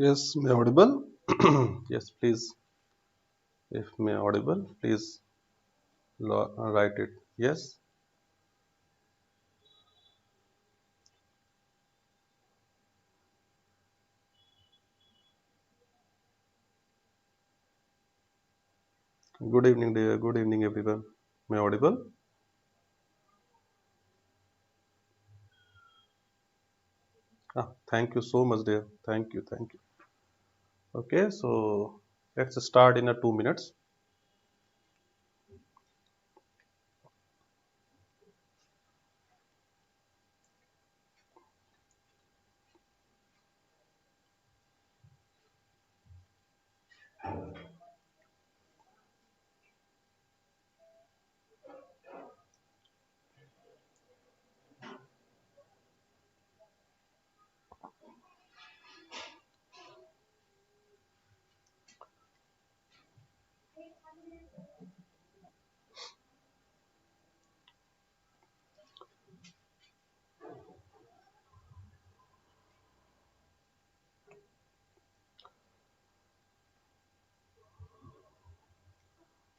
Yes, may audible? Yes, please. If may audible, please write it. Yes. Good evening, dear. Good evening, everyone. May audible? Thank you so much, dear. Thank you. Thank you. Okay, so let's start in a 2 minutes.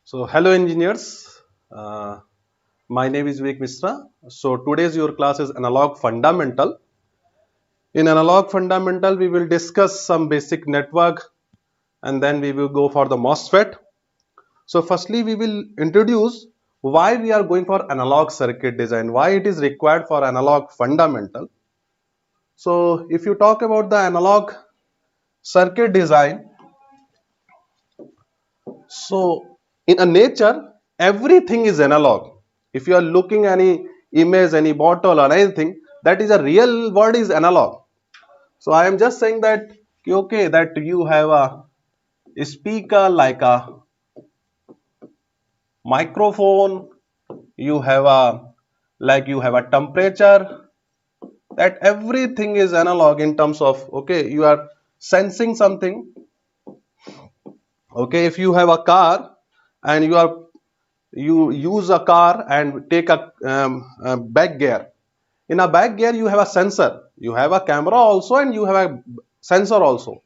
So, hello, engineers. Uh, my name is Vivek Misra. So, today's your class is analog fundamental. In analog fundamental, we will discuss some basic network and then we will go for the MOSFET. So firstly, we will introduce why we are going for analog circuit design, why it is required for analog fundamental. So if you talk about the analog circuit design, so in a nature, everything is analog. If you are looking any image, any bottle or anything, that is a real word is analog. So I am just saying that, okay, that you have a speaker like a microphone, you have a you have a temperature, that everything is analog in terms of, okay, you are sensing something. Okay, if you have a car and you use a car and take a back gear, in a back gear you have a sensor, you have a camera also and you have a sensor also.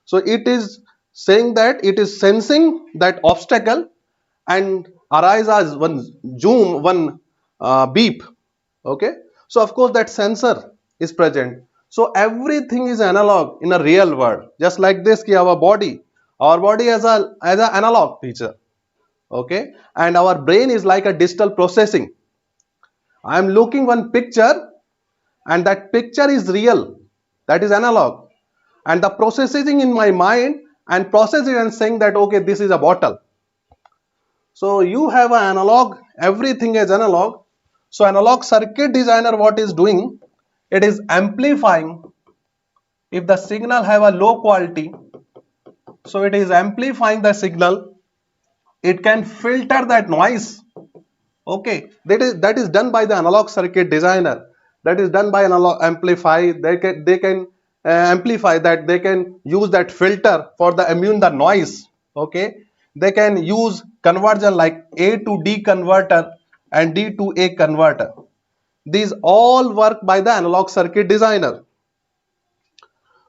So it is saying that it is sensing that obstacle and arise as one zoom, one beep. Okay, so of course that sensor is present. So everything is analog in a real world. Just like this, ki our body as a analog feature. Okay, and our brain is like a digital processing. I am looking one picture and that picture is real, that is analog, and the processing in my mind and processing and saying that, okay, this is a bottle. So you have an analog, everything is analog. So analog circuit designer what is doing, it is amplifying. If the signal have a low quality, so it is amplifying the signal, it can filter that noise. Okay, that is done by the analog circuit designer, that is done by analog amplify. They can amplify that, they can use that filter for the immune the noise. Okay, they can use conversion like A to D converter and D to A converter. These all work by the analog circuit designer.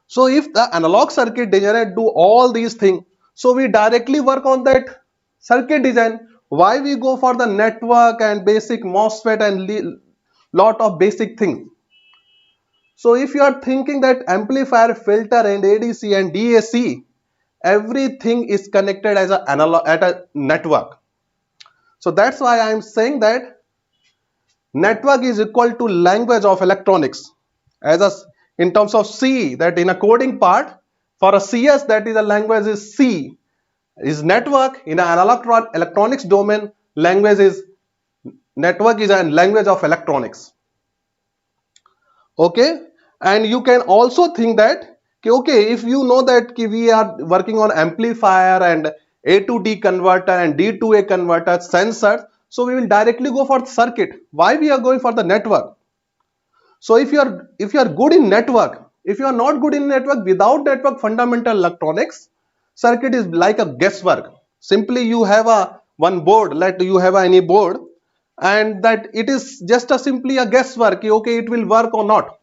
So if the analog circuit designer do all these things, so we directly work on that circuit design. Why we go for the network and basic MOSFET and lot of basic things. So if you are thinking that amplifier, filter and ADC and DAC, everything is connected as a analog at a network. So that's why I am saying that network is equal to language of electronics. As a, in terms of C, that in a coding part, for a CS that is a language is C, is network. In an analog electronics domain, language is network is a language of electronics. Okay, and you can also think that, okay, if you know that we are working on amplifier and A to D converter and D to A converter sensors, so we will directly go for the circuit. Why we are going for the network? So if you are good in network, if you are not good in network, without network fundamental electronics, circuit is like a guesswork. Simply you have a one board, let you have any board, and that it is just a simply a guesswork. Okay, it will work or not.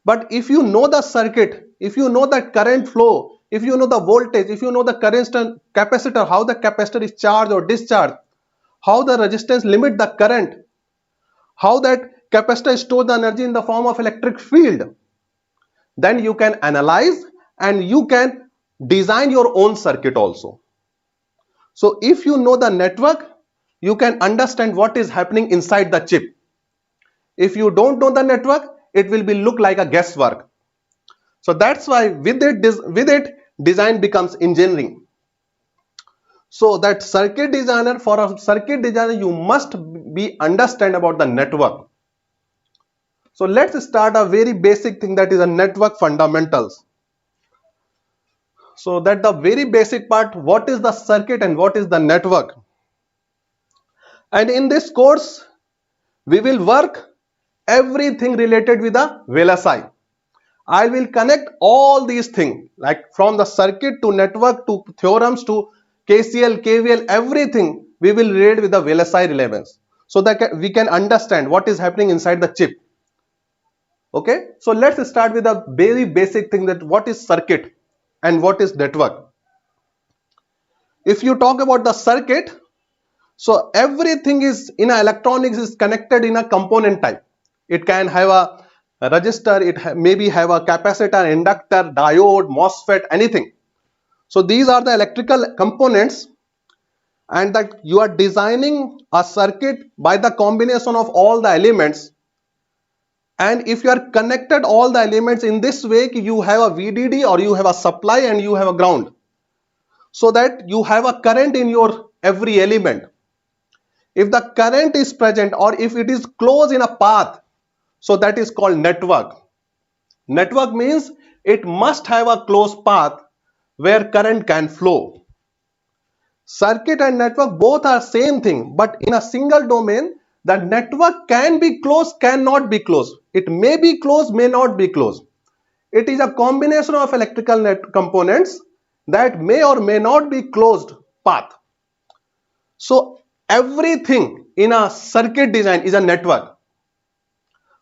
But if you know the circuit if you know that current flow, if you know the voltage, if you know the current capacitor, how the capacitor is charged or discharged, how the resistance limit the current, how that capacitor stores the energy in the form of electric field, then you can analyze and you can design your own circuit also. So if you know the network, you can understand what is happening inside the chip. If you don't know the network, it will be look like a guesswork. So that's why with it design becomes engineering. So that circuit designer, for a circuit designer, you must be understand about the network. So let's start a very basic thing, that is a network fundamentals. So that the very basic part, what is the circuit and what is the network. And in this course, we will work everything related with the VLSI. I will connect all these things, like from the circuit to network to theorems to KCL, KVL, everything we will read with the VLSI relevance, so that we can understand what is happening inside the chip. Okay, so let's start with a very basic thing, that what is circuit and what is network. If you talk about the circuit, so everything is in electronics is connected in a component type. It can have a resistor, it maybe have a capacitor, inductor, diode, MOSFET, anything. So these are the electrical components, and that you are designing a circuit by the combination of all the elements. And if you are connected all the elements in this way, you have a VDD or you have a supply and you have a ground, so that you have a current in your every element. If the current is present or if it is close in a path, so that is called network. Network means it must have a closed path where current can flow. Circuit and network both are same thing, but in a single domain, the network can be closed, cannot be closed. It may be closed, may not be closed. It is a combination of electrical components that may or may not be closed path. So everything in a circuit design is a network,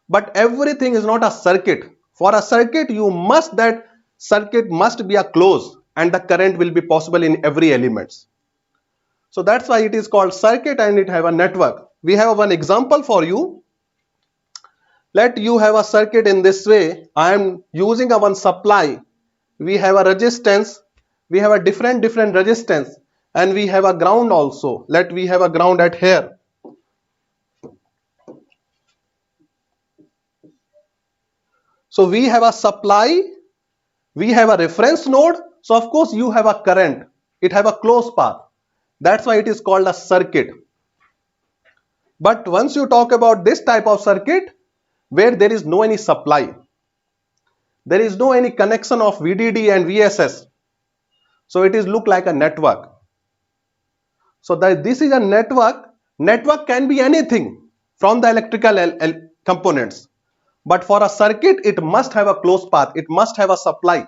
but everything is not a circuit. For a circuit, that circuit must be a closed and the current will be possible in every elements. So that's why it is called circuit and it have a network. We have one example for you. Let you have a circuit in this way. I am using a one supply. We have a resistance. We have a different resistance, and we have a ground also. Let we have a ground at here. So we have a supply. We have a reference node. So of course you have a current. It have a closed path. That's why it is called a circuit. But once you talk about this type of circuit where there is no any supply, there is no any connection of VDD and VSS, so it is look like a network. So that this is a network. Network can be anything from the electrical components, but for a circuit it must have a closed path, it must have a supply.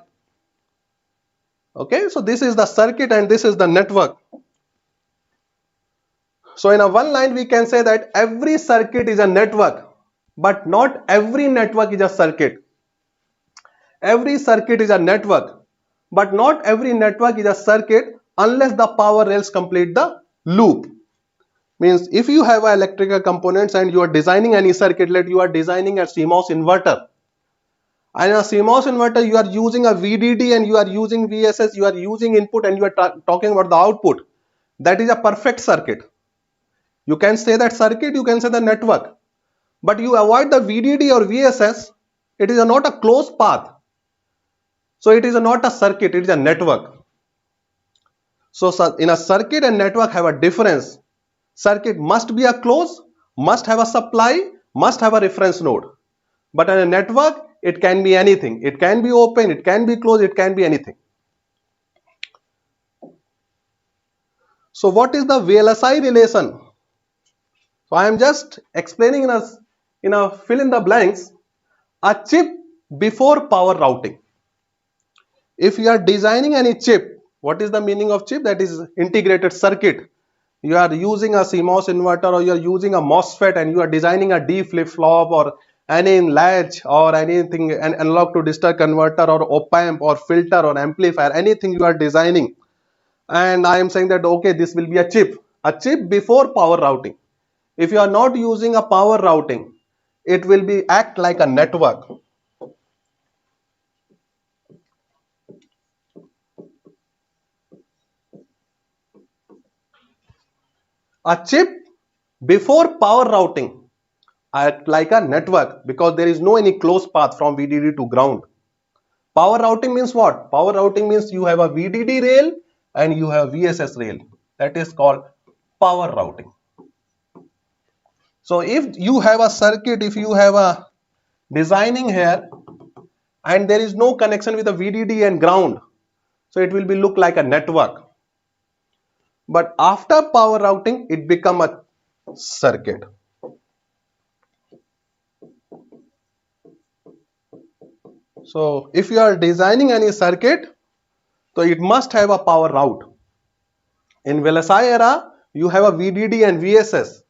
Okay, so this is the circuit and this is the network. So in a one line we can say that every circuit is a network, but not every network is a circuit. Every circuit is a network, but not every network is a circuit unless the power rails complete the loop. Means if you have electrical components and you are designing any circuit, like you are designing a CMOS inverter, and in a CMOS inverter you are using a VDD and you are using VSS, you are using input and you are talking about the output, that is a perfect circuit. You can say that circuit, you can say the network, but you avoid the VDD or VSS, it is not a closed path. So it is not a circuit, it is a network. So in a circuit and network have a difference. Circuit must be a closed, must have a supply, must have a reference node. But in a network, it can be anything. It can be open, it can be closed, it can be anything. So what is the VLSI relation? So I am just explaining in a fill in the blanks, a chip before power routing. If you are designing any chip, what is the meaning of chip? That is integrated circuit. You are using a CMOS inverter or you are using a MOSFET and you are designing a D flip-flop or any latch or anything, an analog to digital converter or op-amp or filter or amplifier, anything you are designing, and I am saying that okay, this will be a chip before power routing. If you are not using a power routing, it will be act like a network. A chip before power routing act like a network because there is no any close path from VDD to ground. Power routing means what? Power routing means you have a VDD rail and you have VSS rail. That is called power routing. So if you have a circuit, if you have a designing here and there is no connection with the VDD and ground, so it will be look like a network. But after power routing, it become a circuit. So if you are designing any circuit, so it must have a power route. In VLSI era, you have a VDD and VSS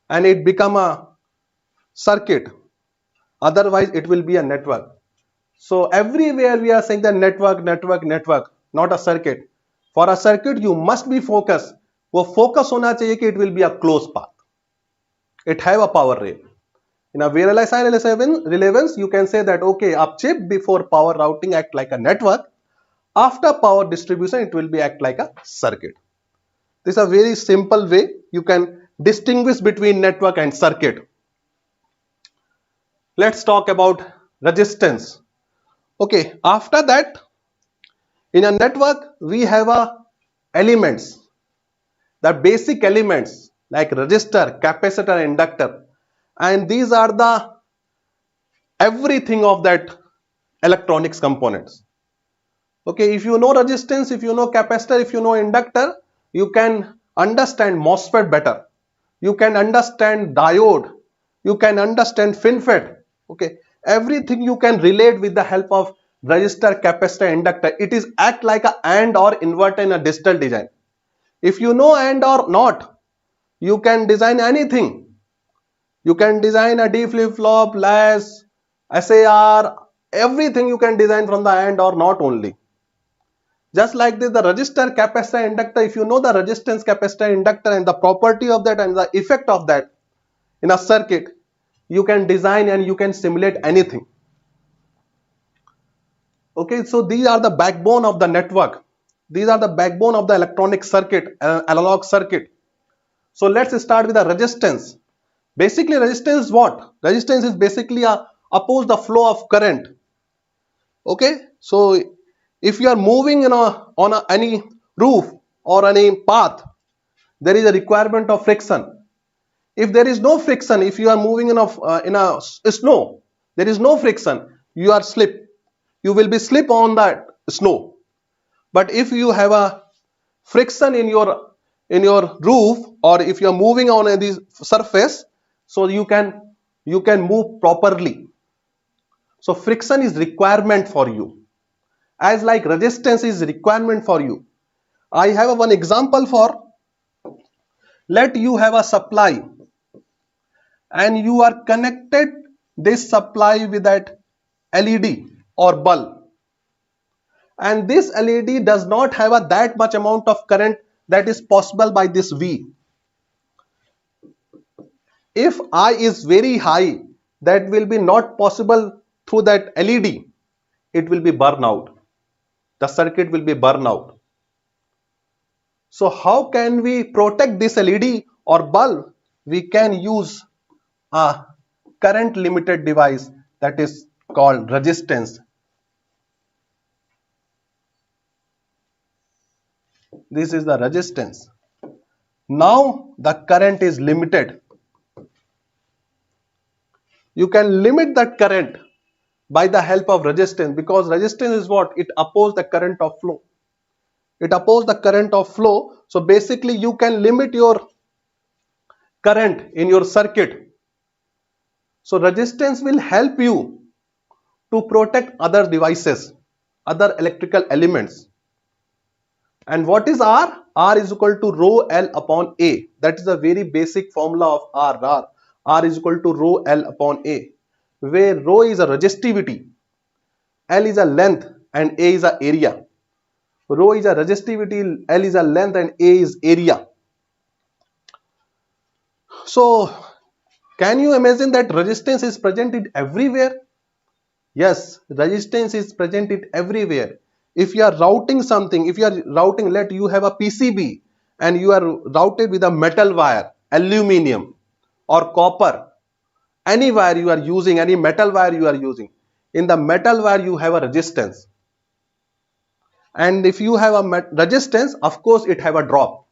and it become a circuit. Otherwise, it will be a network. So everywhere we are saying that network, not a circuit. For a circuit, you must be focused. वो focus होना चाहिए कि it will be a closed path. It have a power rail. In a VLSI relevance, you can say that okay, a chip before power routing act like a network. After power distribution, it will be act like a circuit. This is a very simple way you can distinguish between network and circuit. Let's talk about resistance. Okay, after that, in a network, we have a elements, the basic elements like resistor, capacitor, inductor, and these are the everything of that electronics components. Okay, if you know resistance, if you know capacitor, if you know inductor, you can understand MOSFET better. You can understand diode. You can understand FinFET. Okay, everything you can relate with the help of resistor, capacitor, inductor. It is act like a AND or inverter in a digital design. If you know AND or not, you can design anything. You can design a D flip-flop, latch, SAR, everything you can design from the AND or not only. Just like this, the resistor, capacitor, inductor, if you know the resistance, capacitor, inductor and the property of that and the effect of that in a circuit, you can design and you can simulate anything. Okay, so these are the backbone of the network. These are the backbone of the electronic circuit, analog circuit. So let's start with the resistance. Basically, resistance is what? Resistance is basically oppose the flow of current. Okay, so if you are moving on any roof or any path, there is a requirement of friction. If there is no friction, if you are moving in a snow, there is no friction, you are slip. You will be slip on that snow. But if you have a friction in your roof, or if you are moving on this surface, so you can move properly. So friction is requirement for you, as like resistance is requirement for you. I have one example for, let you have a supply and you are connected this supply with that LED or bulb, and this LED does not have that much amount of current that is possible by this V. If I is very high, that will be not possible through that LED. It will be burn out. The circuit will be burn out. So how can we protect this LED or bulb? We can use a current limited device that is called resistance. This is the resistance. Now the current is limited. You can limit that current by the help of resistance, because resistance is what? It opposes the current of flow. It opposes the current of flow. So basically you can limit your current in your circuit. So resistance will help you to protect other devices, other electrical elements. And what is R? R is equal to rho L upon A. That is a very basic formula of R. R is equal to rho L upon A. where rho is a resistivity, L is a length, and A is a area. Rho is a resistivity, L is a length, and A is area. So can you imagine that resistance is present everywhere? Yes, resistance is present everywhere. If you are routing something, if you are routing, let you have a PCB and you are routed with a metal wire, aluminium or copper, any wire you are using, any metal wire you are using. In the metal wire you have a resistance. And if you have a resistance, of course it have a drop.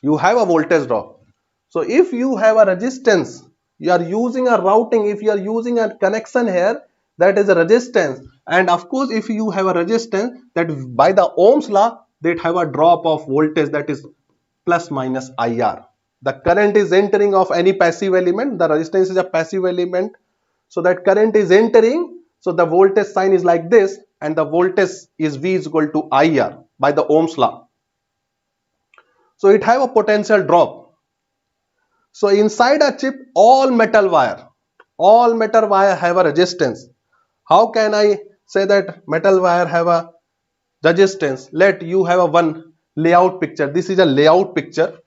You have a voltage drop. So if you have a resistance, you are using a routing, if you are using a connection here, that is a resistance. And of course if you have a resistance, that by the Ohm's law, that have a drop of voltage, that is plus minus IR. The current is entering of any passive element, the resistance is a passive element, so that current is entering, so the voltage sign is like this, and the voltage is V is equal to IR by the Ohm's law. So it have a potential drop. So inside a chip, all metal wire have a resistance. How can I say that metal wire have a resistance? Let you have a one layout picture. This is a layout picture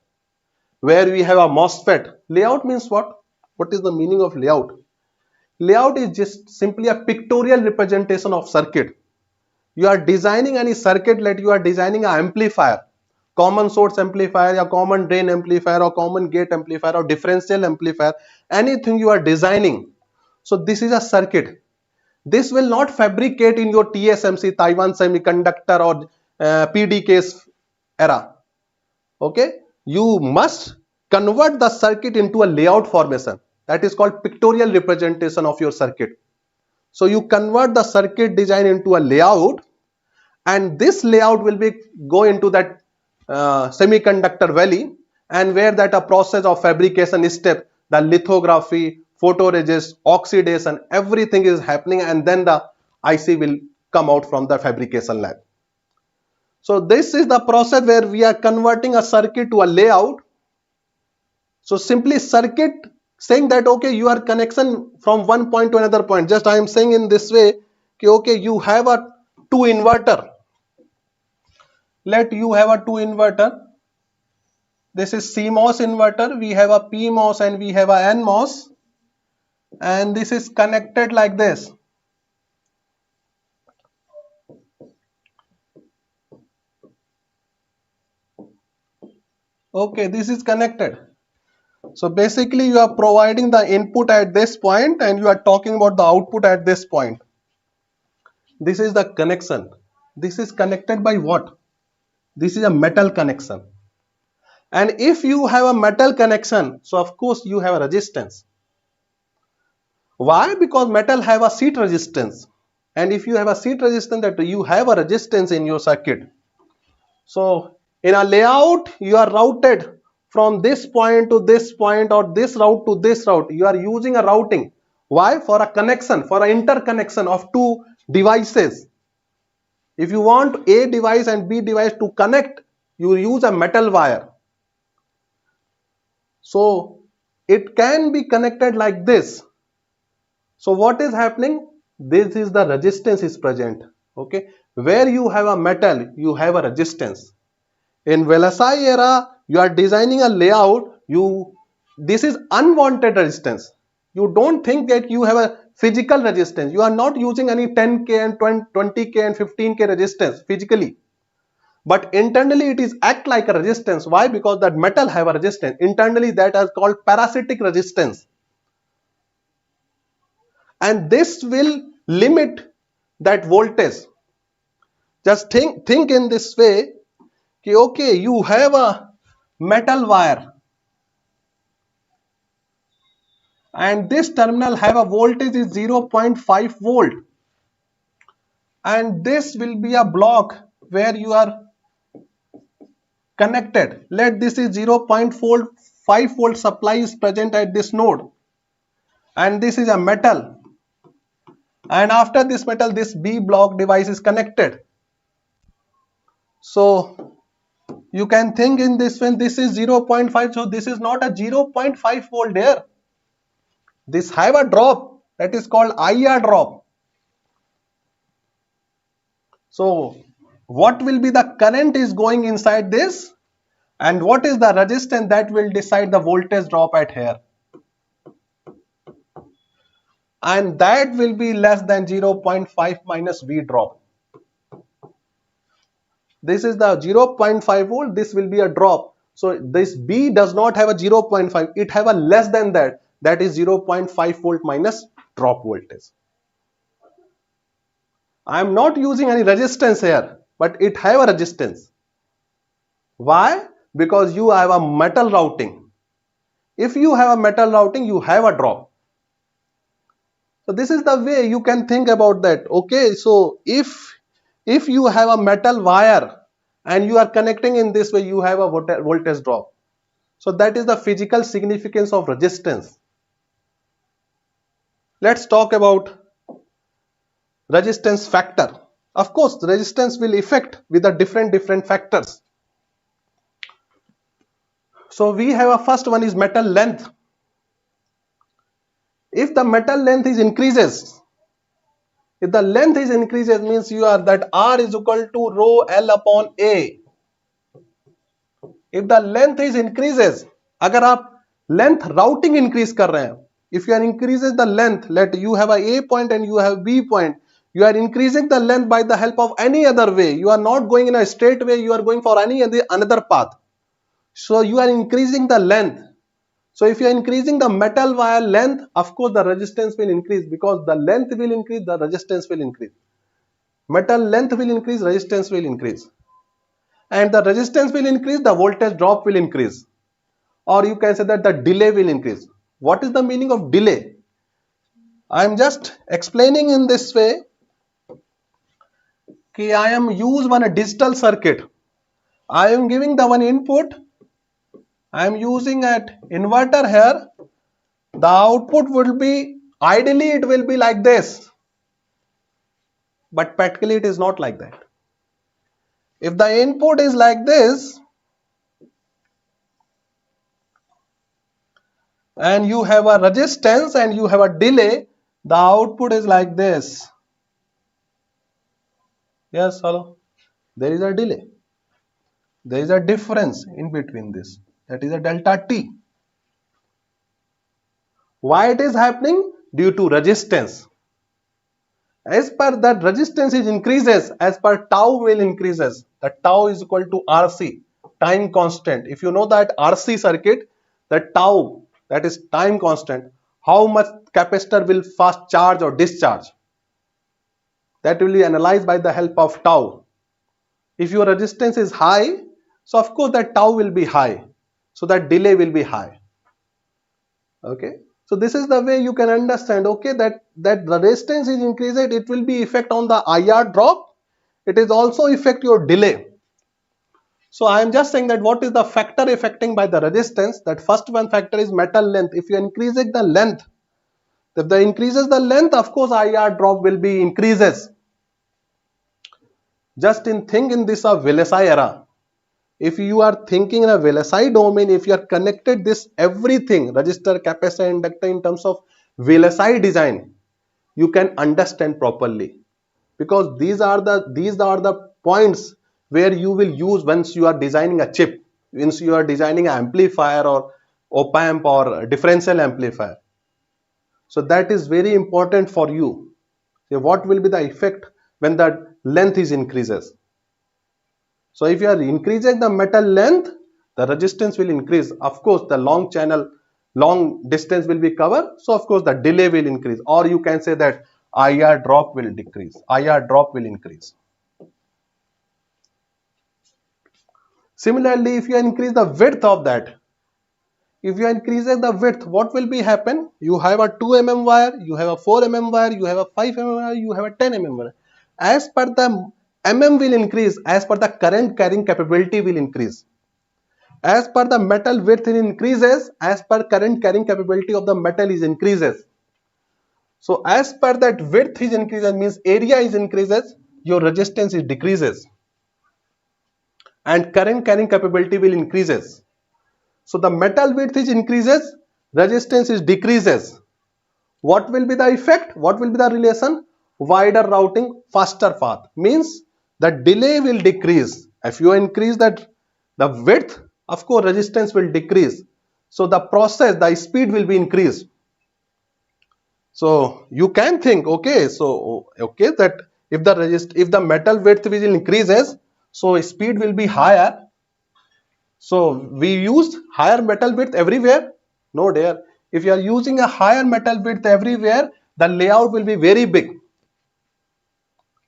where we have a MOSFET. Layout means what? What is the meaning of layout? Layout is just simply a pictorial representation of circuit. You are designing any circuit, let you are designing an amplifier, common source amplifier, or common drain amplifier, or common gate amplifier, or differential amplifier, anything you are designing. So this is a circuit. This will not fabricate in your TSMC, Taiwan Semiconductor, or PDK's era. Okay, you must convert the circuit into a layout formation. That is called pictorial representation of your circuit. So you convert the circuit design into a layout, and this layout will be go into that semiconductor valley, and where that a process of fabrication step, the lithography, photoresist, oxidation, everything is happening, and then the IC will come out from the fabrication lab. So this is the process where we are converting a circuit to a layout. So simply circuit saying that okay, you are connection from one point to another point. Just I am saying in this way, okay, you have a two inverter. Let you have a two inverter. This is CMOS inverter. We have a PMOS and we have a NMOS, and this is connected like this. Okay, this is connected. So basically you are providing the input at this point and you are talking about the output at this point. This is the connection. This is connected by what? This is a metal connection. And if you have a metal connection, so of course you have a resistance. Why? Because metal have a seat resistance. And if you have a seat resistance, that you have a resistance in your circuit. So in a layout, you are routed from this point to this point, or this route to this route. You are using a routing. Why? For a connection, for an interconnection of two devices. If you want A device and B device to connect, you use a metal wire. So it can be connected like this. So what is happening? This is the resistance is present. Okay, where you have a metal, you have a resistance. In VLSI era, you are designing a layout. This is unwanted resistance. You don't think that you have a physical resistance. You are not using any 10K and 20K and 15K resistance physically. But internally it is act like a resistance. Why? Because that metal have a resistance. Internally that is called parasitic resistance. And this will limit that voltage. Just think in this way. Okay, you have a metal wire. And this terminal have a voltage is 0.5 volt. And this will be a block where you are connected. Let this is 0.5 volt supply is present at this node. And this is a metal. And after this metal, this B block device is connected. So you can think in this when this is 0.5. So this is not a 0.5 volt here. This have a drop. That is called IR drop. So what will be the current is going inside this, and what is the resistance that will decide the voltage drop at here, and that will be less than 0.5 minus V drop. This is the 0.5 volt, this will be a drop. So this B does not have a 0.5, it have a less than that, that is 0.5 volt minus drop voltage. I am not using any resistance here, but it have a resistance. Why? Because you have a metal routing. If you have a metal routing, you have a drop. So this is the way you can think about that. Okay, so if you have a metal wire and you are connecting in this way, you have a voltage drop. So that is the physical significance of resistance. Let's talk about resistance factor. Of course, resistance will affect with the different factors. So we have a first one is metal length. If the metal length is increases, if the length is increases, means you are that R is equal to rho L upon A. If the length is increases, अगर आप length routing increase कर रहे हैं, if you are increases the length, let you have a point and you have B point, you are increasing the length by the help of any other way. You are not going in a straight way, you are going for any another path. So you are increasing the length. So if you are increasing the metal wire length, of course the resistance will increase, because the length will increase, the resistance will increase. Metal length will increase, resistance will increase. And the resistance will increase, the voltage drop will increase. Or you can say that the delay will increase. What is the meaning of delay? I am just explaining in this way. I am use one digital circuit. I am giving the one input. I am using an inverter here. The output will be, ideally it will be like this. But practically it is not like that. If the input is like this, and you have a resistance and you have a delay, the output is like this. Yes, hello. There is a delay. There is a difference in between this. That is a delta T. Why it is happening? Due to resistance. As per that resistance is increases, as per tau will increases. The tau is equal to RC, time constant. If you know that RC circuit, the tau, that is time constant. How much capacitor will fast charge or discharge? That will be analyzed by the help of tau. If your resistance is high, so of course that tau will be high. So that delay will be high. Okay. So this is the way you can understand, okay, that the resistance is increased, it will be effect on the IR drop. It is also affect your delay. So I am just saying that what is the factor affecting by the resistance? That first one factor is metal length. If you increase the length, if the increases the length, of course IR drop will be increases. Just think in this VLSI era. If you are thinking in a VLSI domain, if you are connected this everything, resistor, capacitor, inductor in terms of VLSI design, you can understand properly, because these are the points where you will use once you are designing a chip, once you are designing an amplifier or op amp or differential amplifier. So that is very important for you. So what will be the effect when the length is increases? So if you are increasing the metal length, the resistance will increase. Of course, the long channel, long distance will be covered. So of course, the delay will increase. Or you can say that IR drop will decrease. IR drop will increase. Similarly, if you increase the width of that, if you increase the width, what will be happen? You have a 2 mm wire, you have a 4 mm wire, you have a 5 mm wire, you have a 10 mm wire. As per the mm will increase, as per the current carrying capability will increase. As per the metal width increases, as per current carrying capability of the metal is increases. So as per that width is increases, means area is increases, your resistance is decreases, and current carrying capability will increases. So the metal width is increases, resistance is decreases. What will be the effect? What will be the relation? Wider routing, faster path. Means the delay will decrease. If you increase that the width, of course resistance will decrease. So the process, the speed will be increased. So you can think, okay, so okay, that if the metal width will increases, so speed will be higher. So we use higher metal width everywhere? No, dear. If you are using a higher metal width everywhere, the layout will be very big.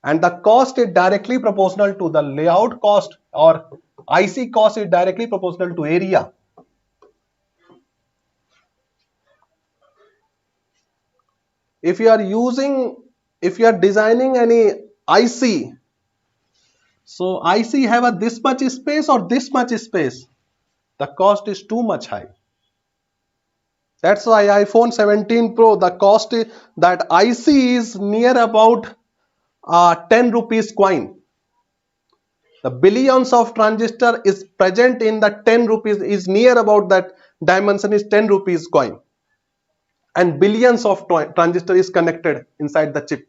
And the cost is directly proportional to the layout cost, or IC cost is directly proportional to area. If you are designing any IC, so IC have a this much space or this much space, the cost is too much high. That's why iPhone 17 Pro, the cost is, that IC is near about 10 rupees coin. The billions of transistor is present in the 10 rupees, is near about that dimension is 10 rupees coin. And billions of transistor is connected inside the chip.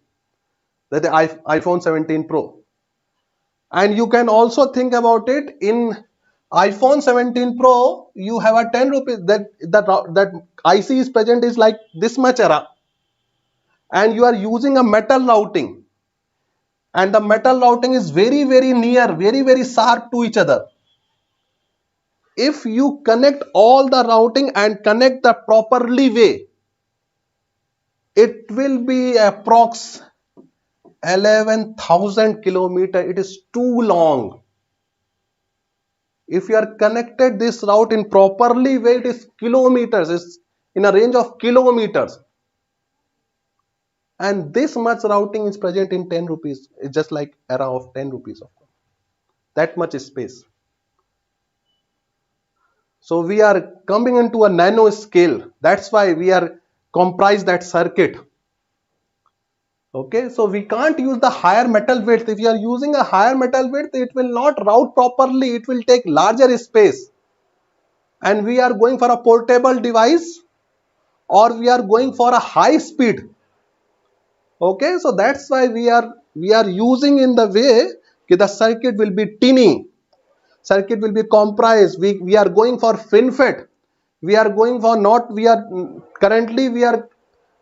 That is iPhone 17 Pro. And you can also think about it, in iPhone 17 Pro, you have a 10 rupees, that IC is present is like this much era. And you are using a metal routing. And the metal routing is very, very near, very, very sharp to each other. If you connect all the routing and connect the properly way, it will be approx 11,000 kilometer. It is too long. If you are connected this route in properly way, it is kilometers, it's in a range of kilometers. And this much routing is present in 10 rupees. It's just like era of 10 rupees. That much space. So we are coming into a nano scale. That's why we are comprise that circuit. Okay, so we can't use the higher metal width. If you are using a higher metal width, it will not route properly. It will take larger space. And we are going for a portable device, or we are going for a high speed. Okay, so that's why we are using in the way that the circuit will be teeny. Circuit will be comprised. We are going for FinFET. We are going for not, currently we are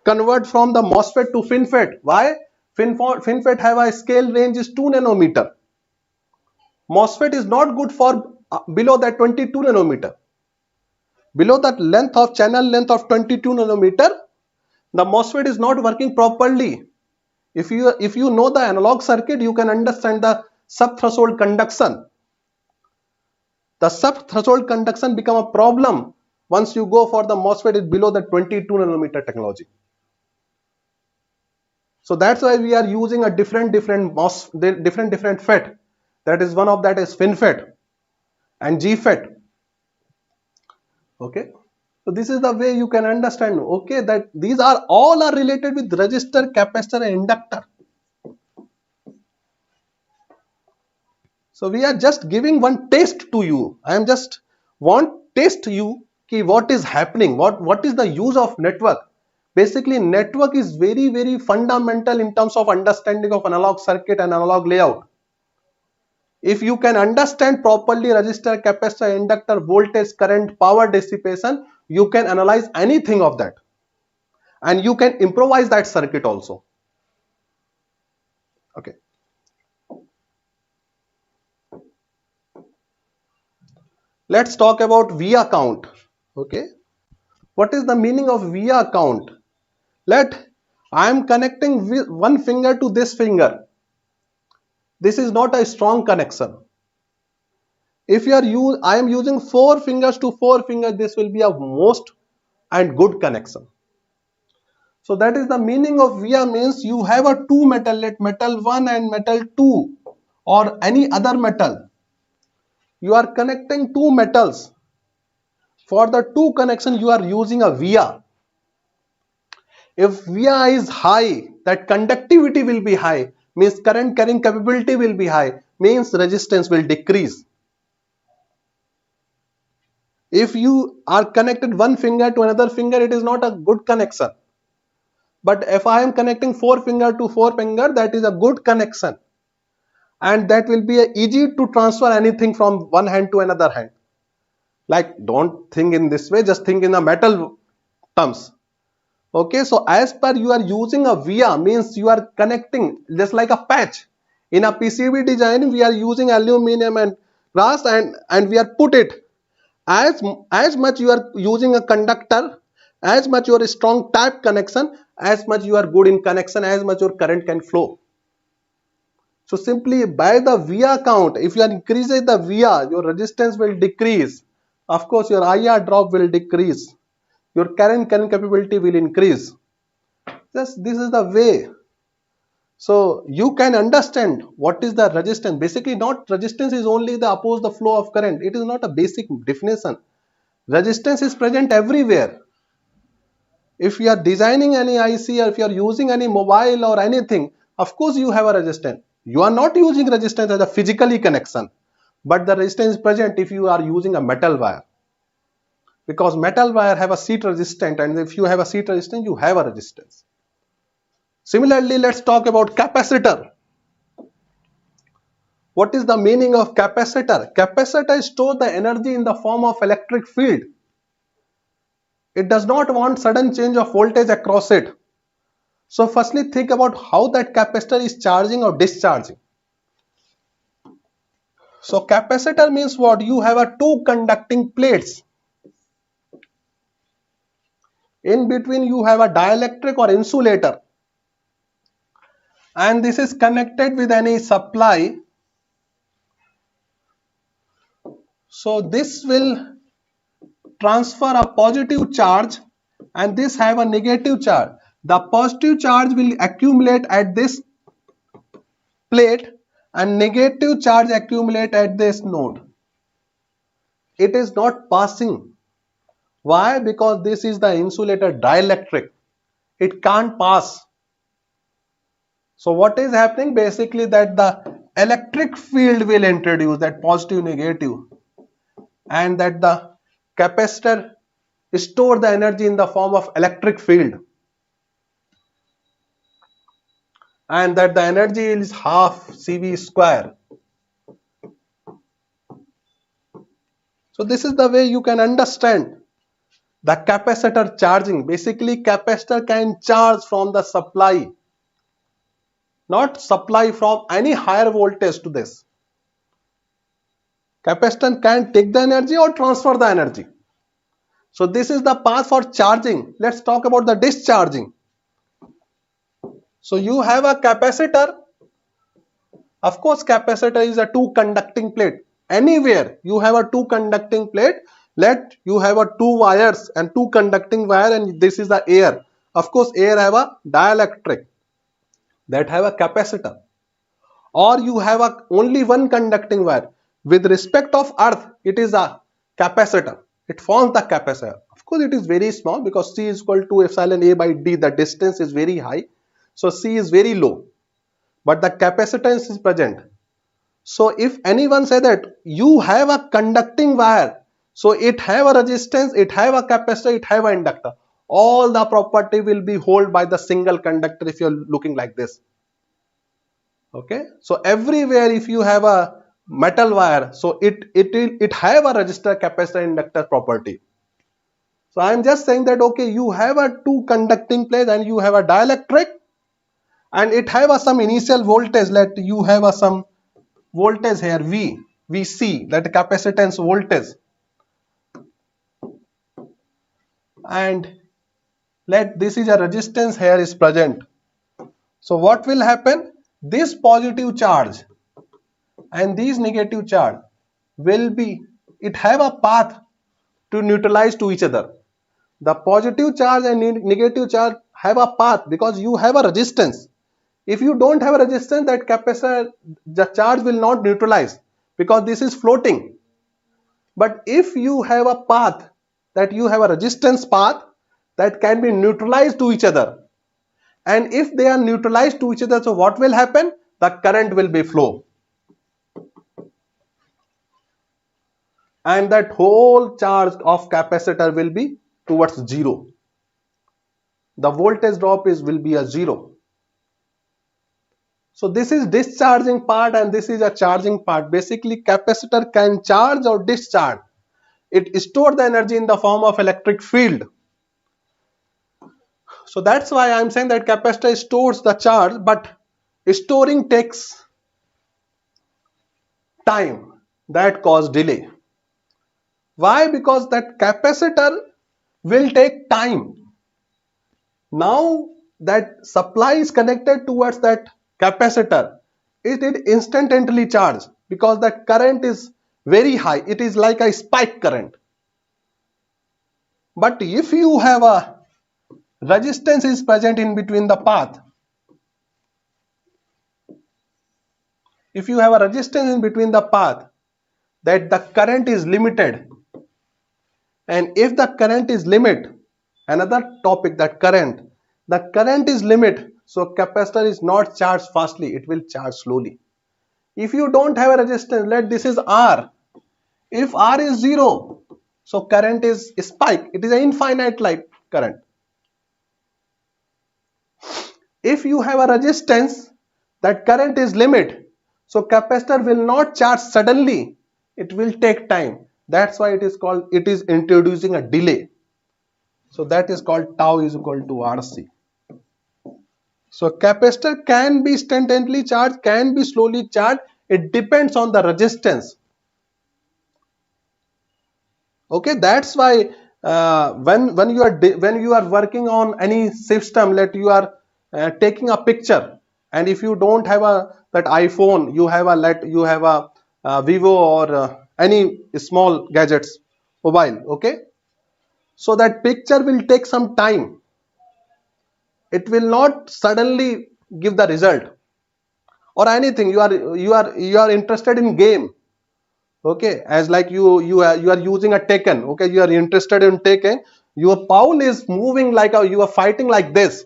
convert from the MOSFET to FinFET. Why? FinFET have a scale range is 2 nanometer. MOSFET is not good for below that 22 nanometer. Below that length of channel length of 22 nanometer, the MOSFET is not working properly. If you know the analog circuit, you can understand the sub-threshold conduction. The sub-threshold conduction become a problem once you go for the MOSFET is below the 22 nanometer technology. So that's why we are using a different FET. That is, one of that is FinFET and GFET. Okay. So this is the way you can understand, okay, that these are all are related with resistor, capacitor and inductor. So we are just giving one taste to you. I am just want taste you ki what is happening, what is the use of network. Basically network is very, very fundamental in terms of understanding of analog circuit and analog layout. If you can understand properly resistor, capacitor, inductor, voltage, current, power dissipation, you can analyze anything of that. And you can improvise that circuit also. Okay. Let's talk about via count. Okay. What is the meaning of via count? I am connecting one finger to this finger. This is not a strong connection. If I am using 4 fingers to 4 fingers, this will be a most and good connection. So that is the meaning of via, means you have a 2 metal, let metal 1 and metal 2 or any other metal. You are connecting 2 metals. For the 2 connection you are using a via. If via is high, that conductivity will be high, means current carrying capability will be high, means resistance will decrease. If you are connected one finger to another finger, it is not a good connection. But if I am connecting forefinger to forefinger, that is a good connection, and that will be easy to transfer anything from one hand to another hand. Like, don't think in this way, just think in the metal terms. Okay, so as per you are using a via, means you are connecting just like a patch. In a PCB design, we are using aluminum and brass, and we are put it as much you are using a conductor, as much your strong type connection, as much you are good in connection, as much your current can flow. So simply by the via count, if you are increasing the via, your resistance will decrease. Of course, your IR drop will decrease. Your current capability will increase. This is the way. So you can understand what is the resistance. Basically, not resistance is only the oppose the flow of current. It is not a basic definition. Resistance is present everywhere. If you are designing any IC, or if you are using any mobile or anything, of course you have a resistance. You are not using resistance as a physically connection, but the resistance is present if you are using a metal wire, because metal wire have a seat resistance, and if you have a seat resistance, you have a resistance. Similarly, let's talk about capacitor. What is the meaning of capacitor? Capacitor stores the energy in the form of electric field. It does not want sudden change of voltage across it. So firstly, think about how that capacitor is charging or discharging. So capacitor means what? You have a two conducting plates. In between you have a dielectric or insulator, and this is connected with any supply. So this will transfer a positive charge, and this have a negative charge. The positive charge will accumulate at this plate, and negative charge accumulate at this node. It is not passing. Why? Because this is the insulator dielectric. It can't pass. So what is happening? Basically that the electric field will introduce, that positive negative, and that the capacitor store the energy in the form of electric field, and that the energy is half CV square. So this is the way you can understand the capacitor charging. Basically capacitor can charge from the supply, not supply from any higher voltage to this. Capacitor can take the energy or transfer the energy. So this is the path for charging. Let's talk about the discharging. So you have a capacitor. Of course, capacitor is a two conducting plate. Anywhere you have a two conducting plate, let you have a two wires and two conducting wire, and this is the air. Of course, air have a dielectric that have a capacitor, or you have a only one conducting wire. With respect of earth, it is a capacitor. It forms the capacitor. Of course, it is very small because C is equal to epsilon A by D. The distance is very high, so C is very low, but the capacitance is present. So if anyone say that you have a conducting wire, so it have a resistance, it have a capacitor, it have an inductor. All the property will be held by the single conductor if you are looking like this. Okay, so everywhere if you have a metal wire, so it have a resistor, capacitor, inductor property. So I am just saying that okay, you have a two conducting plate and you have a dielectric, and it have a some initial voltage. Let you have a some voltage here VC, that capacitance voltage, and let this is a resistance here is present. So what will happen? This positive charge and these negative charge will be, it have a path to neutralize to each other. The positive charge and negative charge have a path because you have a resistance. If you don't have a resistance, that capacitor, the charge will not neutralize because this is floating. But if you have a path, that you have a resistance path that can be neutralized to each other, and if they are neutralized to each other, so what will happen? The current will be flow, and that whole charge of capacitor will be towards zero. the voltage drop will be a 0. So this is discharging part and this is a charging part. Basically capacitor can charge or discharge. It stores the energy in the form of electric field. So that's why I'm saying that capacitor stores the charge, but storing takes time, that cause delay. Why? Because that capacitor will take time. Now that supply is connected towards that capacitor, it instantly charge because that current is very high. It is like a spike current. But if you have a resistance is present in between the path, if you have a resistance in between the path, that the current is limited, and if the current is limit, another topic, that the current is limit, so capacitor is not charged fastly, it will charge slowly. If you don't have a resistance, let this is R, if R is 0, so current is spike, it is an infinite like current. If you have a resistance, that current is limit, so capacitor will not charge suddenly, it will take time. That's why it is called, it is introducing a delay. So that is called tau is equal to RC. So capacitor can be instantaneously charged, can be slowly charged. It depends on the resistance. Okay, that's why when you are working on any system, let you are taking a picture, and if you don't have that iPhone, you have a Vivo or any small gadgets mobile. Okay, so that picture will take some time. It will not suddenly give the result. Or anything, you are interested in game. Okay, as like you are using a Tekken. Okay, you are interested in Tekken, your pawn is moving like you are fighting like this,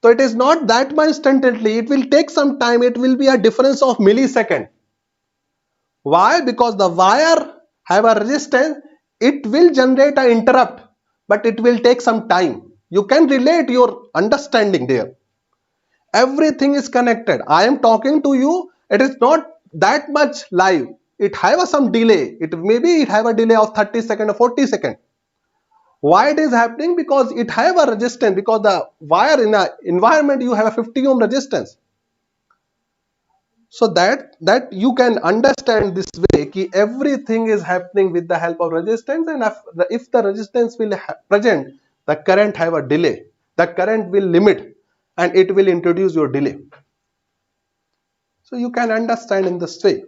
so it is not that much instantly, it will take some time, it will be a difference of millisecond. Why? Because the wire have a resistance, it will generate an interrupt, but it will take some time. You can relate your understanding there. Everything is connected. I am talking to you, it is not that much live, it have some delay, it have a delay of 30 seconds or 40 seconds. Why it is happening? Because it have a resistance, because the wire in the environment you have a 50 ohm resistance. So that you can understand this way ki everything is happening with the help of resistance, and if the resistance will present, the current have a delay, the current will limit and it will introduce your delay. So you can understand in this way.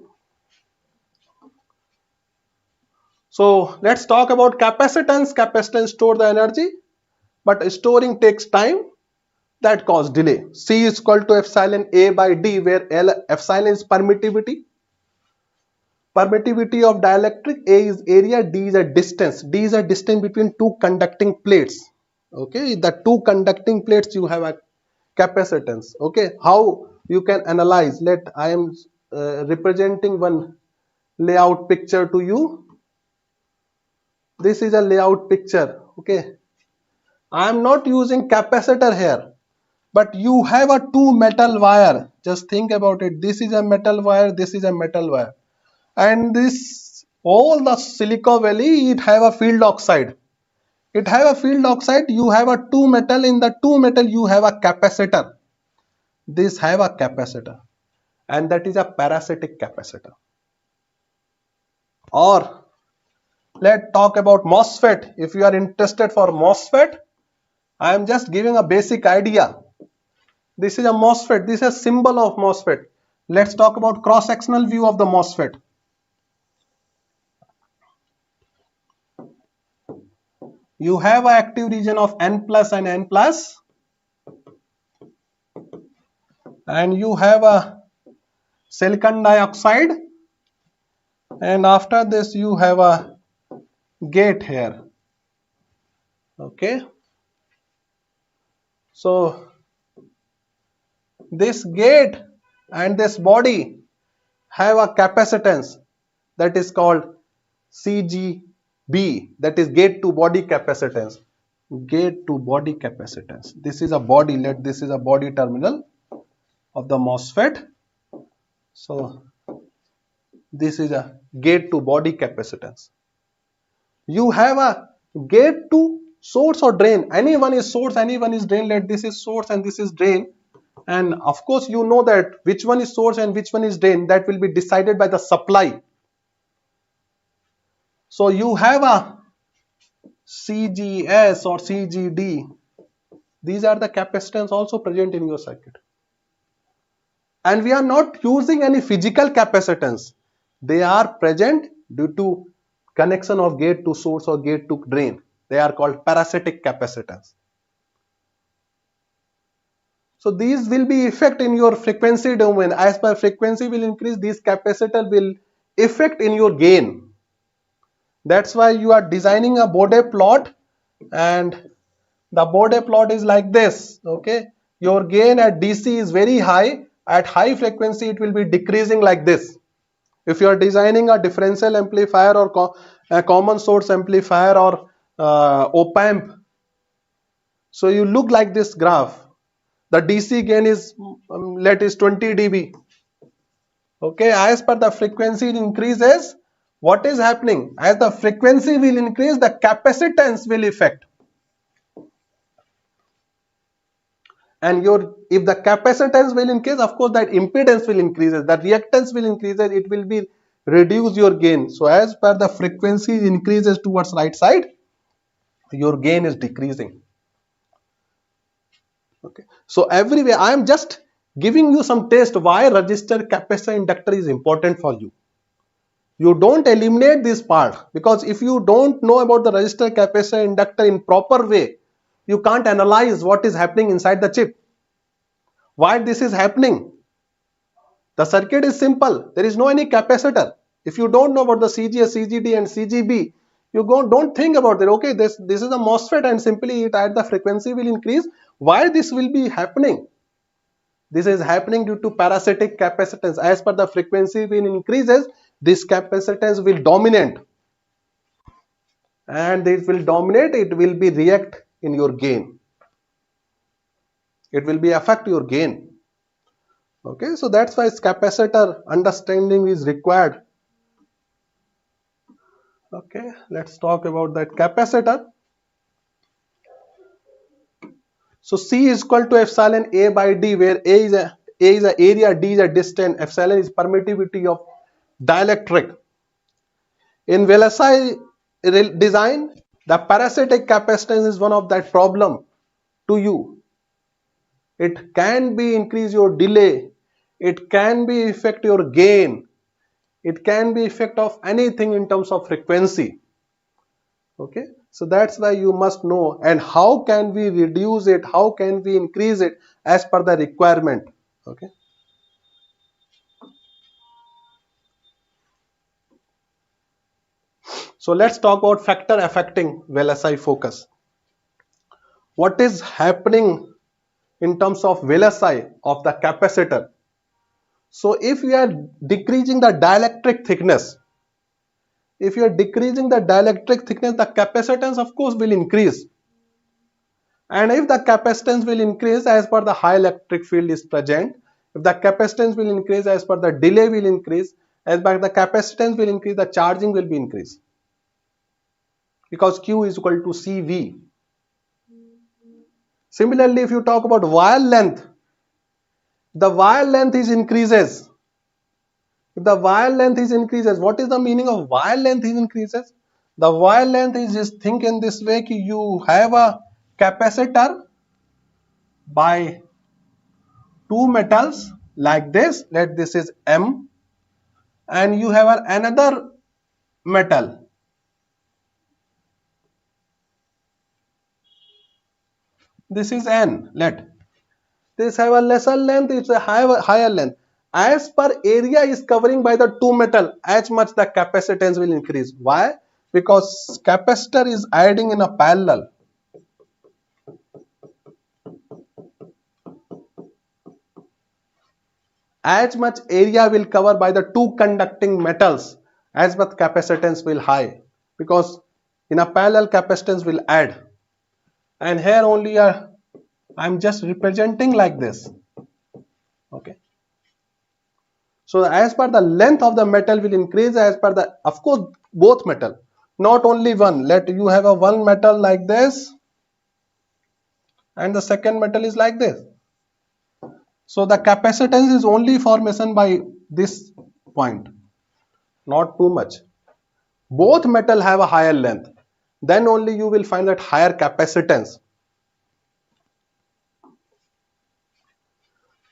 So let's talk about capacitance. Capacitance store the energy, but storing takes time, that cause delay. C is equal to epsilon A by D, where epsilon is permittivity. Permittivity of dielectric, A is area, D is a distance. D is a distance between two conducting plates. Okay, the two conducting plates you have a capacitance. Okay, how you can analyze? Let I am representing one layout picture to you. This is a layout picture. Okay, I am not using capacitor here, but you have a two metal wire. Just think about it. This is a metal wire, this is a metal wire, and this all the silica valley, it have a field oxide. It have a field oxide. You have a two metal, in the two metal you have a capacitor. This have a capacitor, and that is a parasitic capacitor. Or let's talk about MOSFET. If you are interested for MOSFET, I am just giving a basic idea. This is a MOSFET. This is a symbol of MOSFET. Let's talk about cross-sectional view of the MOSFET. You have an active region of N plus and N plus, and you have a silicon dioxide, and after this you have a gate here. Okay, so this gate and this body have a capacitance, that is called CGB, that is gate to body capacitance. gate to body capacitance. This is a body, this is a body terminal of the MOSFET. So this is a gate to body capacitance. You have a gate to source or drain. Any one is source, any one is drain. This is source and this is drain. And of course you know that which one is source and which one is drain, that will be decided by the supply. So you have a CGS or CGD. These are the capacitance also present in your circuit. And we are not using any physical capacitance. They are present due to connection of gate to source or gate to drain. They are called parasitic capacitance. So these will be effect in your frequency domain. As per frequency will increase, these capacitor will effect in your gain. That's why you are designing a Bode plot, and the Bode plot is like this. Okay, your gain at DC is very high. At high frequency it will be decreasing like this. If you are designing a differential amplifier or a common source amplifier or op-amp, so you look like this graph. The DC gain is let is 20 dB. Okay, as per the frequency increases, what is happening? As the frequency will increase, the capacitance will affect. And if the capacitance will increase, of course that impedance will increase, the reactance will increase, it will be reduce your gain. So as per the frequency increases towards right side, your gain is decreasing. Okay, so everywhere I am just giving you some taste why resistor, capacitor, inductor is important for you. You don't eliminate this part, because if you don't know about the resistor, capacitor, inductor in proper way, you can't analyze what is happening inside the chip. Why this is happening? The circuit is simple. There is no any capacitor. If you don't know about the CGS, CGD and CGB, you don't think about it. Okay, this is a MOSFET and simply it at the frequency will increase. Why this will be happening? This is happening due to parasitic capacitance. As per the frequency will increases, this capacitance will dominate. And it will dominate, it will be react in your gain. It will be affect your gain. Okay, so that's why capacitor understanding is required. Okay, let's talk about that capacitor. So C is equal to epsilon A by D, where A is a area, D is a distance, epsilon is permittivity of dielectric. In VLSI design, the parasitic capacitance is one of that problem to you. It can be increase your delay, it can be affect your gain, it can be effect of anything in terms of frequency. Okay, so that's why you must know, and how can we reduce it, how can we increase it as per the requirement. Okay, so let's talk about factor affecting VLSI focus. What is happening in terms of VLSI of the capacitor? So if we are decreasing the dielectric thickness, the capacitance of course will increase. And if the capacitance will increase as per the high electric field is present, if the capacitance will increase as per the delay will increase, as per the capacitance will increase, the charging will be increased. Because Q is equal to CV. Similarly, if you talk about wire length, the wire length is increases. If the wire length is increases, what is the meaning of wire length is increases? The wire length is, just think in this way, कि you have a capacitor by two metals like this, let this is M, and you have another metal. This is N, let this have a lesser length, it's a higher length. As per area is covering by the two metal, as much the capacitance will increase. Why? Because capacitor is adding in a parallel. As much area will cover by the two conducting metals, as much capacitance will high, because in a parallel capacitance will add. and here only I'm just representing like this. Okay. So as per the length of the metal will increase as per the, of course, both metal, not only one. Let you have a one metal like this and the second metal is like this. So the capacitance is only formation by this point, not too much. Both metal have a higher length, then only you will find that higher capacitance.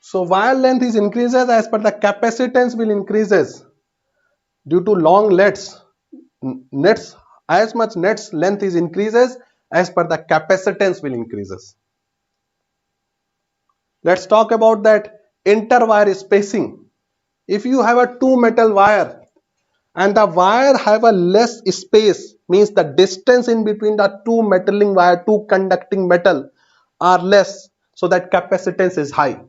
So wire length is increases as per the capacitance will increases due to long nets as much nets length is increases as per the capacitance will increases. Let's talk about that interwire spacing. If you have a two metal wire and the wire have a less space, means the distance in between the two metaling wire, two conducting metal are less, so that capacitance is high.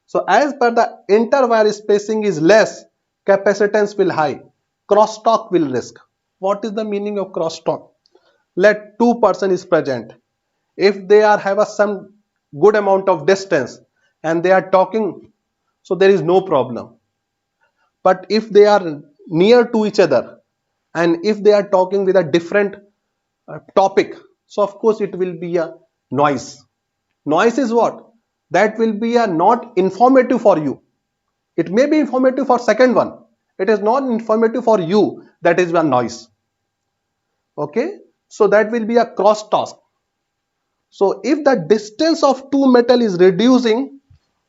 So as per the interwire spacing is less, capacitance will high, crosstalk will risk. What is the meaning of crosstalk? Let two person is present. If they are have a some good amount of distance and they are talking, so there is no problem. But if they are near to each other and if they are talking with a different topic, so of course it will be a noise. Noise is what? That will be a not informative for you. It may be informative for second one. It is not informative for you. That is a noise. Okay. So that will be a crosstalk. So if the distance of two metal is reducing,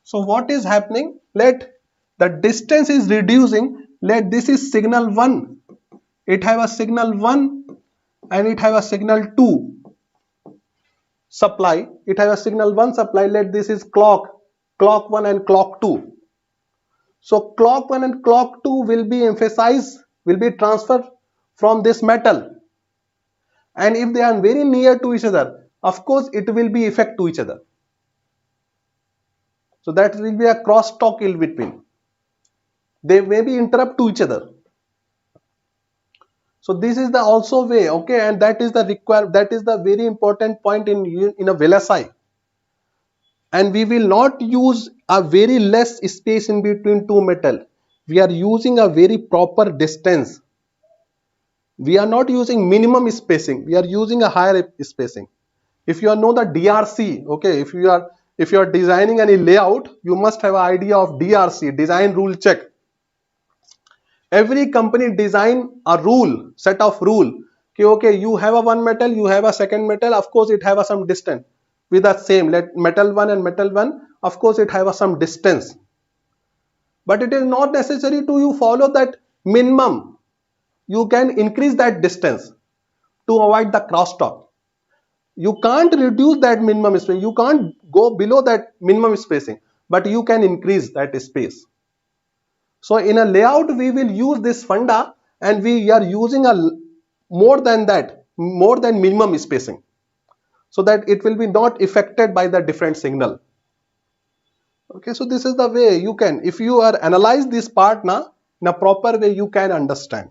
so what is happening? Let the distance is reducing. Let this is signal 1. It have a signal 1 and it have a signal 2 supply. It have a signal 1 supply. Let this is clock 1 and clock 2. So clock 1 and clock 2 will be emphasized, will be transferred from this metal. And if they are very near to each other, of course it will be effect to each other. So that will be a crosstalk in between. They may be interrupt to each other. So this is the also way, okay, and that is the very important point in a VLSI. And we will not use a very less space in between two metal. We are using a very proper distance. We are not using minimum spacing. We are using a higher spacing. If you know the DRC, okay, if you are designing any layout, you must have an idea of DRC, design rule check. Every company design a rule, set of rule. Okay, you have a one metal, you have a second metal, of course it have a some distance. With the same, let metal 1 and metal 1, of course it have a some distance. But it is not necessary to you follow that minimum. You can increase that distance to avoid the crosstalk. You can't reduce that minimum spacing. You can't go below that minimum spacing, but you can increase that space. So in a layout, we will use this funda and we are using a more than minimum spacing, so that it will be not affected by the different signal. Okay, so this is the way you can, if you are analyze this part now in a proper way, you can understand.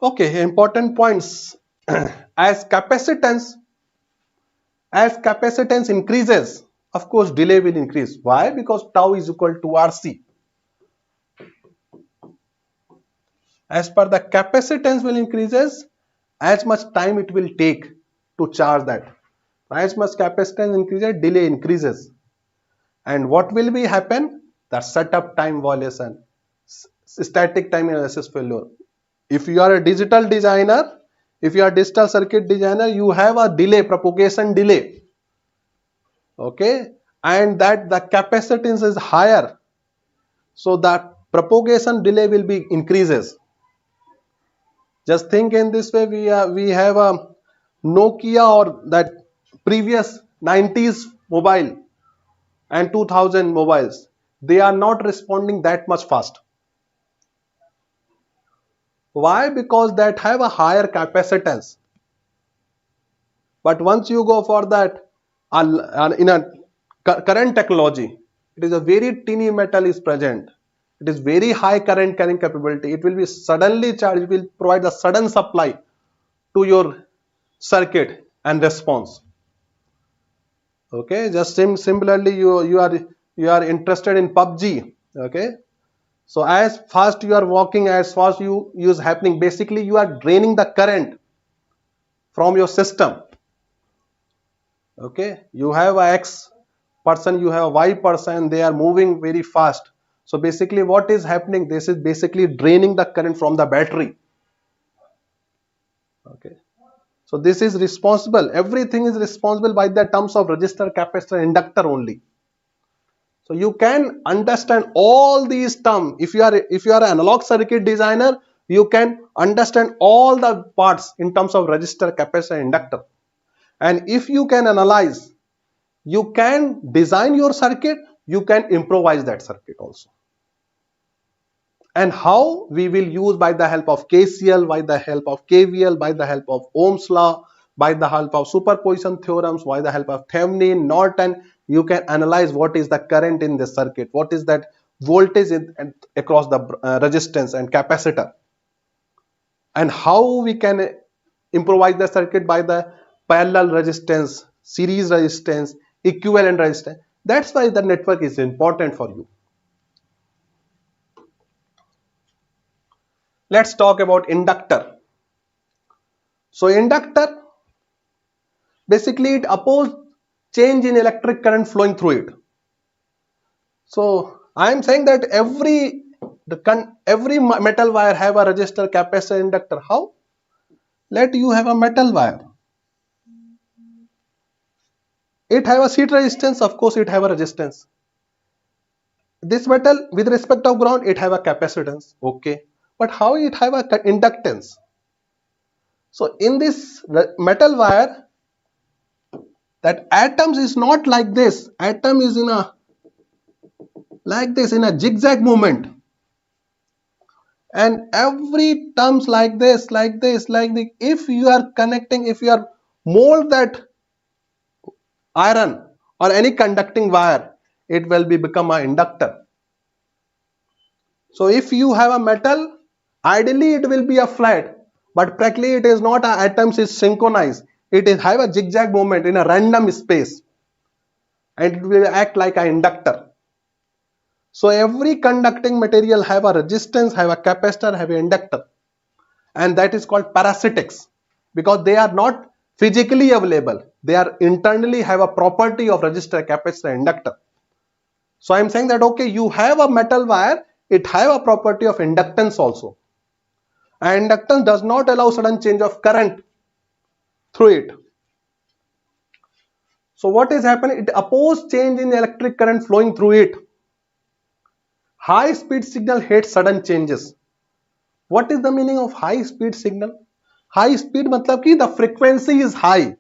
Okay, important points. As capacitance increases, of course delay will increase. Why? Because tau is equal to RC. As per the capacitance will increases, as much time it will take to charge that. As much capacitance increases, delay increases. And what will be happen? The setup time violation, static time analysis failure. If you are a digital designer, if you are digital circuit designer, you have a delay, propagation delay. Okay, and that the capacitance is higher, so that propagation delay will be increases. Just think in this way, we have a Nokia or that previous 90s mobile and 2000 mobiles. They are not responding that much fast. Why? Because that have a higher capacitance. But once you go for that in a current technology, it is a very tiny metal is present. It is very high current carrying capability. It will be suddenly charged. It will provide a sudden supply to your circuit and response. Okay, just similarly you are interested in PUBG. Okay, so as fast you are walking, as fast you use happening, basically you are draining the current from your system. Okay, you have a X person, you have a Y person, they are moving very fast. So basically what is happening, this is basically draining the current from the battery. Okay, so this is responsible, everything is responsible by the terms of resistor, capacitor, inductor only. So you can understand all these terms. If you are an analog circuit designer, you can understand all the parts in terms of resistor, capacitor, inductor. And if you can analyze, you can design your circuit, you can improvise that circuit also. And how we will use, by the help of KCL, by the help of KVL, by the help of Ohm's law, by the help of superposition theorems, by the help of Thevenin, Norton, you can analyze what is the current in the circuit, what is that voltage across the resistance and capacitor, and how we can improvise the circuit by the parallel resistance, series resistance, equivalent resistance. That's why the network is important for you. Let's talk about inductor. So inductor, basically it opposes change in electric current flowing through it. So I am saying that every metal wire have a resistor, capacitor, inductor. How? Let you have a metal wire. It have a sheet resistance, of course it have a resistance. This metal with respect of ground, it have a capacitance. Okay. But how it have a inductance? So in this metal wire, that atoms is not like this. Atom is in a like this, in a zigzag movement. And every terms like this, like this, like this. If you are connecting, if you are mold that iron or any conducting wire, it will become an inductor. So if you have a metal, ideally it will be a flat, but practically it is not. Atoms is synchronized. It is have a zigzag movement in a random space, and it will act like an inductor. So every conducting material have a resistance, have a capacitor, have an inductor, and that is called parasitics, because they are not physically available. They are internally have a property of resistor, capacitor, inductor. So I am saying that okay, you have a metal wire, it have a property of inductance also. And inductance does not allow sudden change of current through it. So what is happening? It opposes change in electric current flowing through it. High speed signal hates sudden changes. What is the meaning of high speed signal? High speed matlab ki the frequency is high.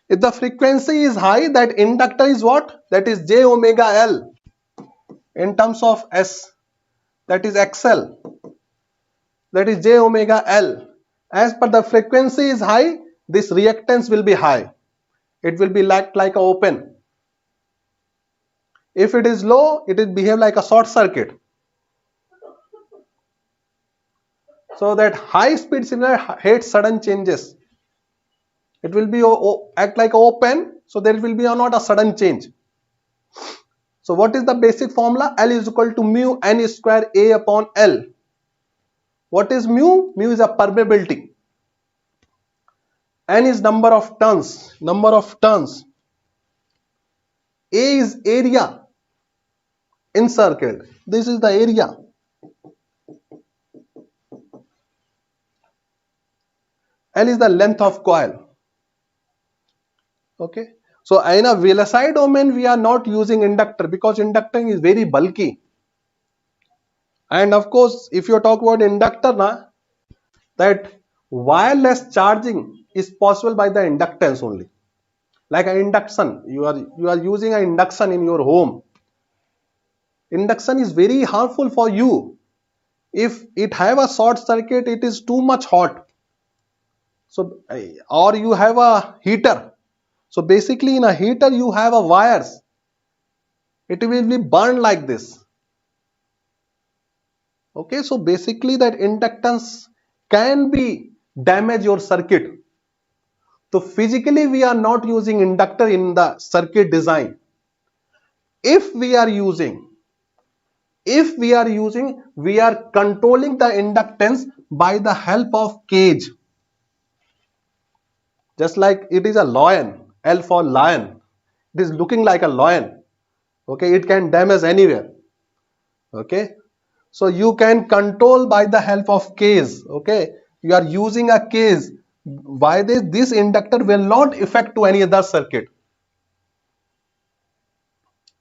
If the frequency is high, that inductor is what? That is j omega L. In terms of S, that is XL. That is j omega L. As per the frequency is high, this reactance will be high. It will be like a open. If it is low, it will behave like a short circuit. So that high speed signal hates sudden changes. It will be act like open, so there will be not a sudden change. So what is the basic formula? L is equal to mu n square A upon L. What is mu? Mu is a permeability. N is number of turns. Number of turns. A is area encircled. This is the area. L is the length of coil. Okay. So in a VLSI domain, we are not using inductor because inductor is very bulky. And of course, if you talk about inductor, that wireless charging is possible by the inductance only. Like an induction, you are using an induction in your home. Induction is very harmful for you. If it have a short circuit, it is too much hot. So, or you have a heater. So basically in a heater you have a wires. It will be burned like this. Okay, so basically that inductance can be damage your circuit. So physically we are not using inductor in the circuit design. If we are using, we are controlling the inductance by the help of cage. Just like it is a lion, L for lion. It is looking like a lion. Okay, it can damage anywhere. Okay, so you can control by the help of cage. Okay, you are using a cage. Why this inductor will not affect to any other circuit.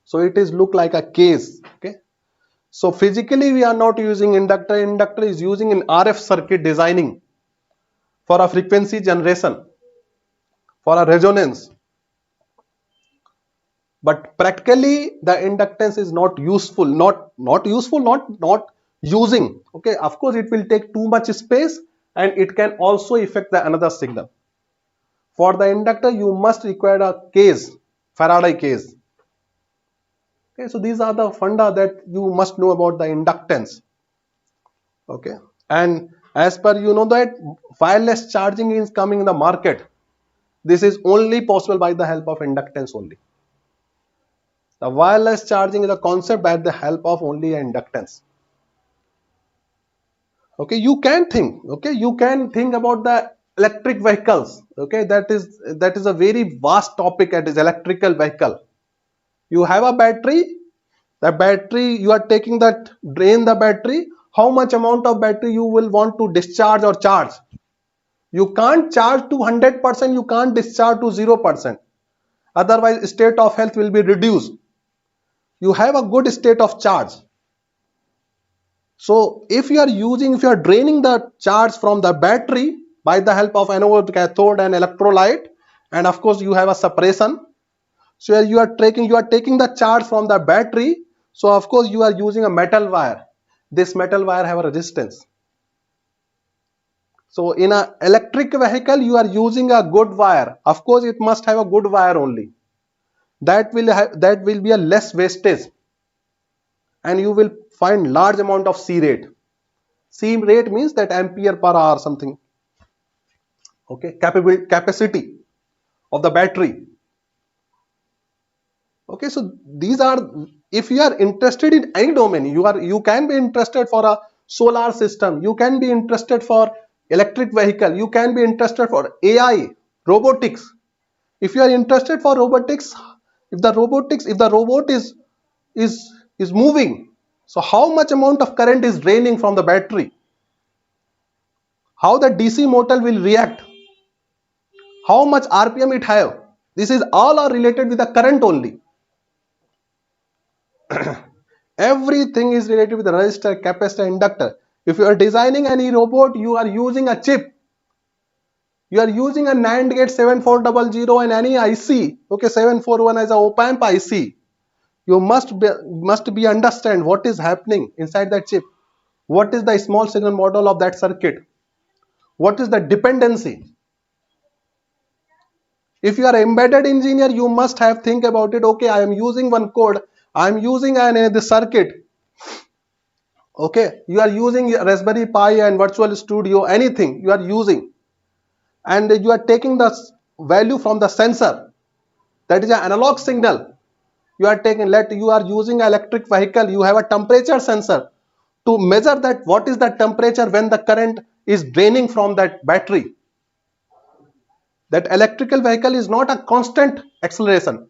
So it is look like a case. Okay, so physically we are not using inductor. Inductor is using in RF circuit designing for a frequency generation, for a resonance. But practically the inductance is not useful, not useful, not using. Okay, of course it will take too much space and it can also affect the another signal. For the inductor you must require a case, Faraday case. Okay, so these are the funda that you must know about the inductance. Okay, and as per you know that wireless charging is coming in the market. This is only possible by the help of inductance only. The wireless charging is a concept by the help of only inductance. Okay, you can think. Okay, you can think about the electric vehicles. Okay, that is a very vast topic. It is electrical vehicle. You have a battery. The battery you are taking that drain the battery. How much amount of battery you will want to discharge or charge? You can't charge to 100%. You can't discharge to 0%. Otherwise, state of health will be reduced. You have a good state of charge. So if you are draining the charge from the battery by the help of anode, cathode and electrolyte, and of course you have a suppression. So you are taking the charge from the battery. So of course you are using a metal wire. This metal wire have a resistance. So in an electric vehicle you are using a good wire. Of course it must have a good wire only. That will be a less wastage, and you will find large amount of C rate. C rate means that ampere per hour something. Okay, capacity of the battery. Okay, so these are, if you are interested in any domain, you can be interested for a solar system, you can be interested for electric vehicle, you can be interested for AI, robotics. If you are interested for robotics, if the robot is moving, so how much amount of current is draining from the battery? How the DC motor will react? How much RPM it have? This is all are related with the current only. Everything is related with the resistor, capacitor, inductor. If you are designing any robot, you are using a chip. You are using a NAND gate 7400 and any IC. Okay, 741 as a op-amp IC. You must be understand what is happening inside that chip. What is the small signal model of that circuit? What is the dependency? If you are embedded engineer, you must have think about it. Okay, I am using one code. I am using the circuit. Okay, you are using Raspberry Pi and Virtual Studio, anything you are using, and you are taking the value from the sensor. That is an analog signal. You are taking. You are using an electric vehicle. You have a temperature sensor to measure that what is the temperature when the current is draining from that battery. That electrical vehicle is not a constant acceleration.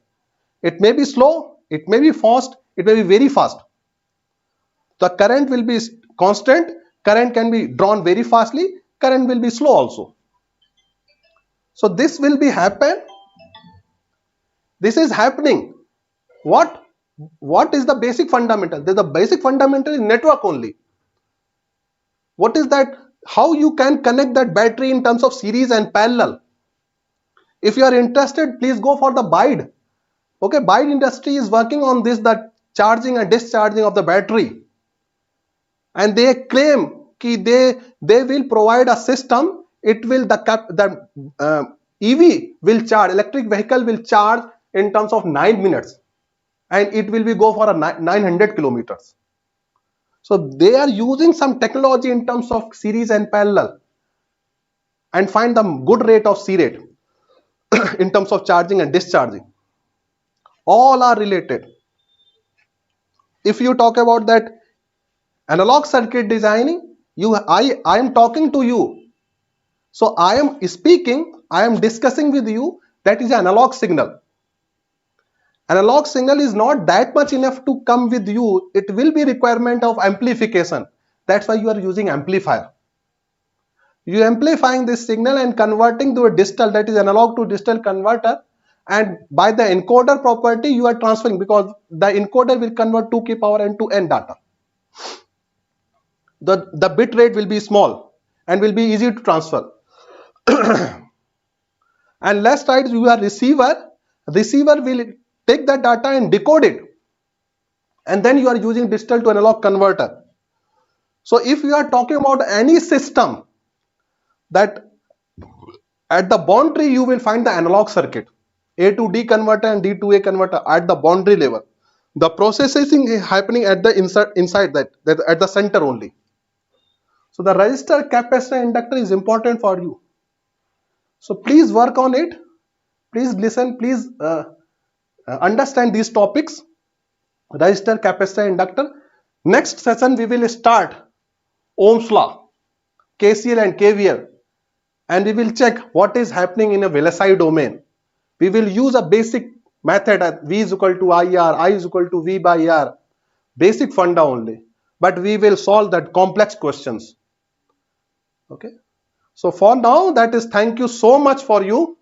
It may be slow, it may be fast, it may be very fast. The current will be constant, current can be drawn very fastly, current will be slow also. So this will be happen. This is happening. What is the basic fundamental? The basic fundamental is network only. What is that? How you can connect that battery in terms of series and parallel? If you are interested, please go for the BIDE. Okay, BIDE industry is working on this, that charging and discharging of the battery, and they claim that they will provide a system. It will the EV will charge, electric vehicle will charge in terms of 9 minutes, and it will be go for a 900 kilometers. So they are using some technology in terms of series and parallel. and find the good rate of C rate in terms of charging and discharging. All are related. If you talk about that analog circuit designing, I am talking to you. So I am speaking, I am discussing with you, that is analog signal. Analog signal is not that much enough to come with you. It will be requirement of amplification. That's why you are using amplifier. You amplifying this signal and converting to a digital, that is analog to digital converter, and by the encoder property you are transferring, because the encoder will convert 2k power n to n data. The bit rate will be small and will be easy to transfer. And last side you are receiver will take that data and decode it, and then you are using digital to analog converter. So if you are talking about any system, that at the boundary you will find the analog circuit, A to D converter and D to A converter at the boundary level. The processing is happening at the inside that at the center only. So the resistor, capacitor, inductor is important for you. So please work on it. Please listen. Please understand these topics: resistor, capacitor, inductor. Next session we will start Ohm's law, KCL and KVL, and we will check what is happening in a VLSI domain. We will use a basic method at V is equal to IR, I is equal to V by R, basic funda only, but we will solve that complex questions. Okay. So for now, that is, thank you so much for you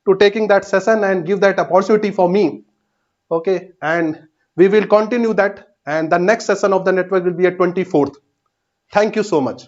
to taking that session and give that opportunity for me. Okay, and we will continue that, and the next session of the network will be at 24th. Thank you so much.